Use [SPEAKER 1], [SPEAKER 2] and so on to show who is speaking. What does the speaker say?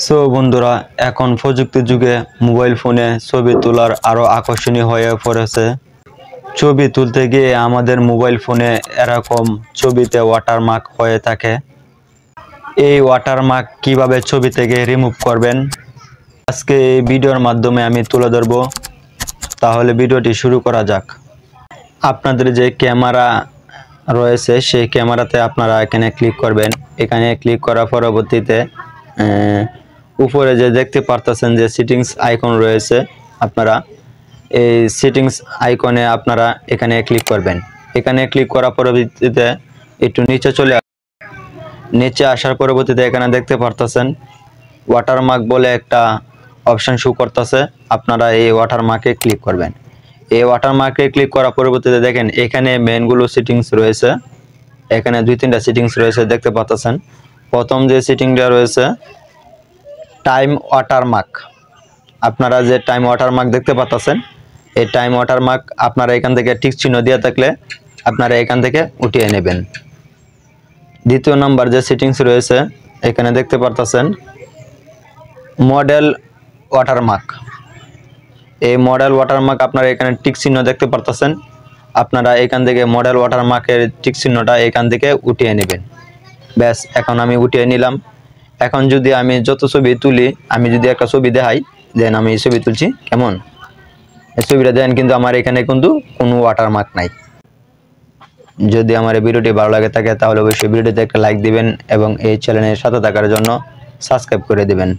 [SPEAKER 1] So বন্ধুরা, এখন প্রযুক্তির যুগে মোবাইল ফোনে ছবি তোলার আরো আকর্ষণীয় হয়ে পড়েছে। ছবি তুলতে গিয়ে আমাদের মোবাইল ফোনে এরকম ছবিতে ওয়াটারমার্ক হয়ে থাকে। এই ওয়াটারমার্ক কিভাবে ছবি থেকে রিমুভ করবেন আজকে এই ভিডিওর মাধ্যমে আমি তুলে ধরব। তাহলে ভিডিওটি শুরু করা যাক। আপনাদের যে ক্যামেরা রয়েছে সেই ক্যামেরাতে আপনারা এখানে ক্লিক করবেন। এখানে ক্লিক করার পরবর্তীতে উপরে যে দেখতে পারতেছেন যে সেটিংস আইকন রয়েছে, আপনারা এই সেটিংস আইকনে আপনারা এখানে ক্লিক করবেন। এখানে ক্লিক করার পরবর্তীতে একটু নিচে আসার পরবর্তীতে এখানে দেখতে পারতেছেন ওয়াটারমার্ক বলে একটা অপশন শো করতেছে। আপনারা এই ওয়াটারমার্কে ক্লিক করবেন। এই ওয়াটারমার্কে ক্লিক করার পরবর্তীতে দেখেন এখানে মেনগুলো সেটিংস রয়েছে। এখানে 2-3টা সেটিংস রয়েছে দেখতে পাচ্ছেন। প্রথম যে সেটিংটা রয়েছে টাইম ওয়াটারমার্ক। আপনারা যে টাইম ওয়াটারমার্ক দেখতে পাচ্ছেন, এই টাইম ওয়াটারমার্ক আপনারা এখান থেকে টিক চিহ্ন দিয়ে থাকলে আপনারা এখান থেকে উঠিয়ে নেবেন। দ্বিতীয় নাম্বার যে সেটিংস রয়েছে এখানে দেখতে পাচ্ছেন মডেল ওয়াটারমার্ক। এই মডেল ওয়াটারমার্ক আপনারা এখানে টিক চিহ্ন দেখতে পাচ্ছেন। আপনারা এখান থেকে মডেল ওয়াটারমার্কের টিক চিহ্নটা এখান থেকে উঠিয়ে নেবেন। ব্যাস, এখন আমি উঠিয়ে নিলাম। এখন যদি আমি যত ছবি তুলি, আমি যদি একটা ছবি দেখাই, দেন আমি এই ছবি তুলছি, কেমন এই ছবিটা দেন, কিন্তু আমার এখানে কিন্তু কোনো ওয়াটারমার্ক নাই। যদি আমার এই ভিডিওটি ভালো লাগে থাকে তাহলে অবশ্যই ভিডিওটিতে একটা লাইক দিবেন এবং এই চ্যানেলের সাথে থাকার জন্য সাবস্ক্রাইব করে দিবেন।